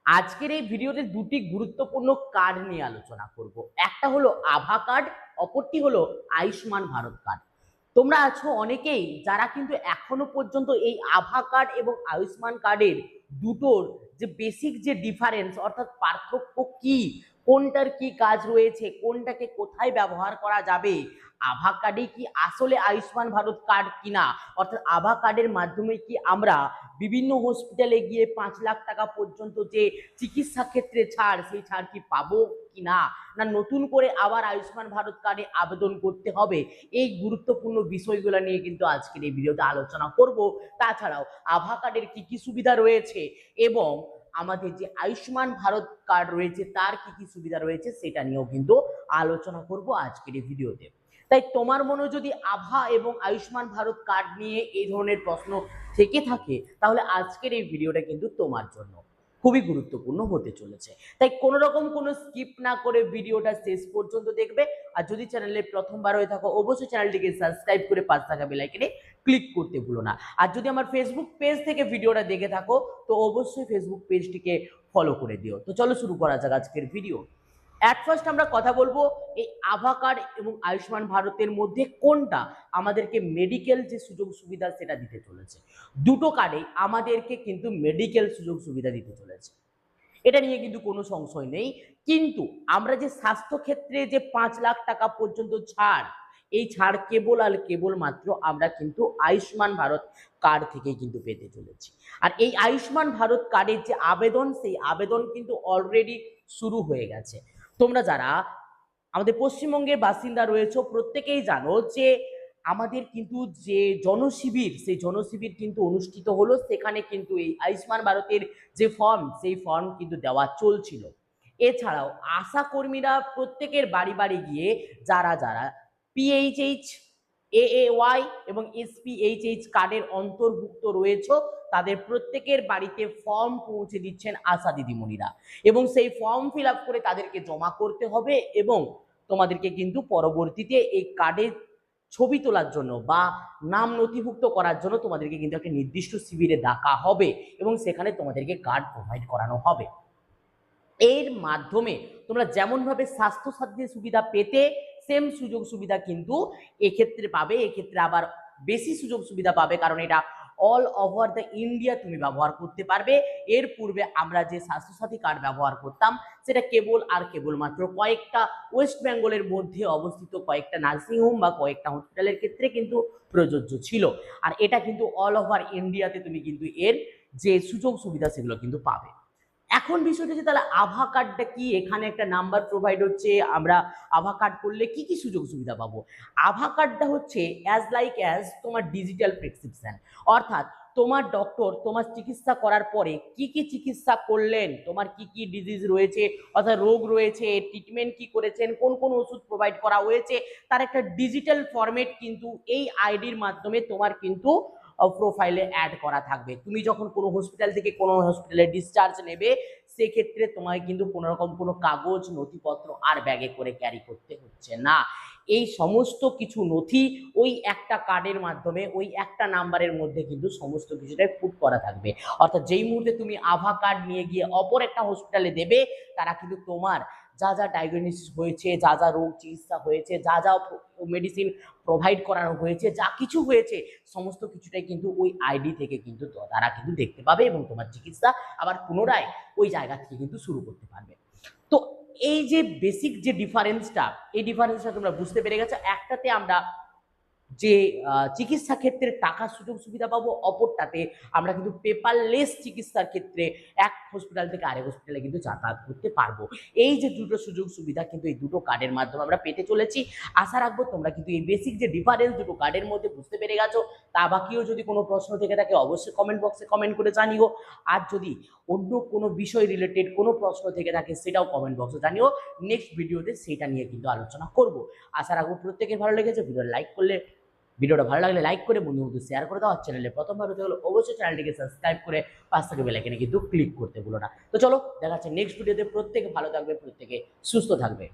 আজকের এই ভিডিওতে দুটি গুরুত্বপূর্ণ কার্ড নিয়ে আলোচনা করব। একটা হলো আভা কার্ড, অপরটি হলো আয়ুষ্মান ভারত কার্ড। তোমরা আছো অনেকেই যারা কিন্তু এখনো পর্যন্ত এই আভা কার্ড এবং আয়ুষ্মান কার্ডের দুটোর যে বেসিক যে ডিফারেন্স অর্থাৎ পার্থক্য কি, কোনটার কি কাজ রয়েছে, কোনটাকে কোথায় ব্যবহার করা যাবে, আভা কার্ডে কি আসলে আয়ুষ্মান ভারত কার্ড কিনা, অর্থাৎ আভা কার্ডের মাধ্যমে কি আমরা বিভিন্ন হসপিটালে গিয়ে 5 লাখ টাকা পর্যন্ত যে চিকিৎসা ক্ষেত্রে ছাড়, সেই ছাড় কি পাবো কিনা, না নতুন করে আবার আয়ুষ্মান ভারত কার্ডে আবেদন করতে হবে, এই গুরুত্বপূর্ণ বিষয়গুলো নিয়ে কিন্তু আজকের এই ভিডিওতে আলোচনা করব। তাছাড়াও আভা কার্ডের কি কি সুবিধা রয়েছে এবং আমাদের যে আয়ুষ্মান ভারত কার্ড রয়েছে তার কি কি সুবিধা রয়েছে সেটা নিয়েও কিন্তু আলোচনা করব আজকের এই ভিডিওতে। তাই তোমার মনে যদি আভা এবং আয়ুষ্মান ভারত কার্ড নিয়ে এই ধরনের প্রশ্ন থেকে থাকে তাহলে আজকের এই ভিডিওটা কিন্তু তোমার জন্য খুবই গুরুত্বপূর্ণ হতে চলেছে। তাই কোনো রকম কোনো স্কিপ না করে ভিডিওটা শেষ পর্যন্ত দেখবে। আর যদি চ্যানেলে প্রথমবার হয়ে থাকো অবশ্যই চ্যানেলটিকে সাবস্ক্রাইব করে পাশে থাকা বেল আইকনে ক্লিক করতে ভুলো না। আর যদি আমার ফেসবুক পেজ থেকে ভিডিওটা দেখে থাকো তো অবশ্যই ফেসবুক পেজটিকে ফলো করে দিও। তো চলো শুরু করা যাক আজকের ভিডিও। অ্যাট ফার্স্ট আমরা কথা বলবো এই আভা কার্ড এবং আয়ুষ্মান ভারতের মধ্যে কোনটা আমাদেরকে মেডিকেল যে সুযোগ সুবিধা সেটা দিতে চলেছে। দুটো কার্ডে আমাদেরকে কিন্তু মেডিকেল সুযোগ সুবিধা দিতে চলেছে, এটা নিয়ে কিন্তু কোনো সংশয় নেই। কিন্তু আমরা যে স্বাস্থ্য ক্ষেত্রে যে 5 লাখ টাকা পর্যন্ত ছাড়, এই ছাড় কেবল আর কেবল মাত্র আমরা কিন্তু আয়ুষ্মান ভারত কার্ড থেকে কিন্তু পেতে চলেছি। আর এই আয়ুষ্মান ভারত কার্ডের যে আবেদন, সেই আবেদন কিন্তু অলরেডি শুরু হয়ে গেছে। তোমরা যারা আমাদের পশ্চিমবঙ্গের বাসিন্দা রয়েছে প্রত্যেকেই জানো যে আমাদের কিন্তু যে জনশিবির, সেই জনশিবির কিন্তু অনুষ্ঠিত হলো। সেখানে কিন্তু এই আয়ুষ্মান ভারতের যে ফর্ম, সেই ফর্ম কিন্তু দেওয়া চলছিল। এছাড়াও আশা কর্মীরা প্রত্যেকের বাড়ি বাড়ি গিয়ে যারা যারা পিএইচএইচ, এএওয়াই এবং এসপিএইচএইচ কার্ডের অন্তর্ভুক্ত রয়েছে তাদের প্রত্যেকের বাড়িতে ফর্ম পৌঁছে দিচ্ছেন আশা দিদিমণিরা, এবং সেই ফর্ম ফিল আপ করে তাদেরকে জমা করতে হবে এবং তোমাদেরকে কিন্তু পরবর্তীতে এই কার্ডের ছবি তোলার জন্য বা নাম নথিভুক্ত করার জন্য তোমাদেরকে কিন্তু একটা নির্দিষ্ট শিবিরে ডাকা হবে এবং সেখানে তোমাদেরকে কার্ড প্রোভাইড করানো হবে। এর মাধ্যমে তোমরা যেমনভাবে স্বাস্থ্যসাথী সুবিধা পেতে সেম সুযোগ সুবিধা কিন্তু এক্ষেত্রে পাবে। এক্ষেত্রে আবার বেশি সুযোগ সুবিধা পাবে কারণ এটা অল ওভার দ্য ইন্ডিয়া তুমি ব্যবহার করতে পারবে। এর পূর্বে আমরা যে স্বাস্থ্যসাথী কার্ড ব্যবহার করতাম সেটা কেবল আর কেবলমাত্র কয়েকটা ওয়েস্ট বেঙ্গলের মধ্যে অবস্থিত কয়েকটা নার্সিংহোম বা কয়েকটা হসপিটালের ক্ষেত্রে কিন্তু প্রযোজ্য ছিল। আর এটা কিন্তু অল ওভার ইন্ডিয়াতে তুমি কিন্তু এর যে সুযোগ সুবিধা সেগুলো কিন্তু পাবে। এখন বিষয়টা হচ্ছে তাহলে আভা কার্ডটা কি, এখানে একটা নাম্বার প্রোভাইড হচ্ছে, আমরা আভা কার্ড করলে কি কি সুযোগ সুবিধা পাবো। আভা কার্ডটা হচ্ছে অ্যাজ লাইক অ্যাজ তোমার ডিজিটাল প্রেসক্রিপশন, অর্থাৎ তোমার ডক্টর তোমার চিকিৎসা করার পরে কি কি চিকিৎসা করলেন, তোমার কি কি ডিজিজ রয়েছে অর্থাৎ রোগ রয়েছে, ট্রিটমেন্ট কি করেছেন, কোন কোন ওষুধ প্রোভাইড করা হয়েছে, তার একটা ডিজিটাল ফরম্যাট কিন্তু এই আইডির মাধ্যমে তোমার কিন্তু প্রোফাইলে অ্যাড করা থাকবে। তুমি যখন কোনো হসপিটাল থেকে কোনো হসপিটালে ডিসচার্জ নেবে সেক্ষেত্রে তোমায় কিন্তু কোনো রকম কোনো কাগজ নথিপত্র আর ব্যাগে করে ক্যারি করতে হচ্ছে না। এই সমস্ত কিছু নথি ওই একটা কার্ডের মাধ্যমে ওই একটা নাম্বারের মধ্যে কিন্তু সমস্ত কিছুটাই পুট করা থাকবে। অর্থাৎ যেই মুহূর্তে তুমি আভা কার্ড নিয়ে গিয়ে অপর একটা হসপিটালে দেবে তারা কিন্তু তোমার যা যা ডায়াগনোসিস হয়েছে, যা যা রোগ চিকিৎসা হয়েছে, যা যা মেডিসিন প্রোভাইড করানো হয়েছে, যা কিছু হয়েছে সমস্ত কিছুটাই কিন্তু ওই আইডি থেকে কিন্তু তারা কিন্তু দেখতে পাবে এবং তোমার চিকিৎসা আবার পুনরায় ওই জায়গা থেকে কিন্তু শুরু করতে পারবে। তো এই যে বেসিক যে ডিফারেন্সটা, এই ডিফারেন্সটা তোমরা বুঝতে পেরে গেছো। একটাতে আমরা যে চিকিৎসা ক্ষেত্রে টাকার সুযোগ সুবিধা পাবো, অপরটাতে আমরা কিন্তু পেপারলেস চিকিৎসার ক্ষেত্রে এক হসপিটাল থেকে আরেক হসপিটালে কিন্তু যাতায়াত করতে পারবো। এই যে দুটো সুযোগ সুবিধা কিন্তু এই দুটো কার্ডের মাধ্যমে আমরা পেতে চলেছি। আশা রাখবো তোমরা কিন্তু এই বেসিক যে ডিফারেন্স দুটো কার্ডের মধ্যে বুঝতে পেরে গেছো। তা বাকিও যদি কোনো প্রশ্ন থেকে থাকে অবশ্যই কমেন্ট বক্সে কমেন্ট করে জানিও। আর যদি অন্য কোনো বিষয় রিলেটেড কোনো প্রশ্ন থেকে থাকে সেটাও কমেন্ট বক্সে জানিও। নেক্সট ভিডিওতে সেটা নিয়ে কিন্তু আলোচনা করব। আশা রাখবো প্রত্যেকের ভালো লেগেছে। ভিডিওটা ভালো লাগলে লাইক করে বন্ধুদের শেয়ার করে দাও। আর চ্যানেলে প্রথমবার হতে হলে অবশ্যই চ্যানেলটিকে সাবস্ক্রাইব করে পাশ থেকে বেল আইকনে কিন্তু ক্লিক করতে ভুলো না। তো চলো দেখা যাচ্ছে নেক্সট ভিডিওতে। প্রত্যেকে ভালো থাকবে, প্রত্যেকে সুস্থ থাকবে।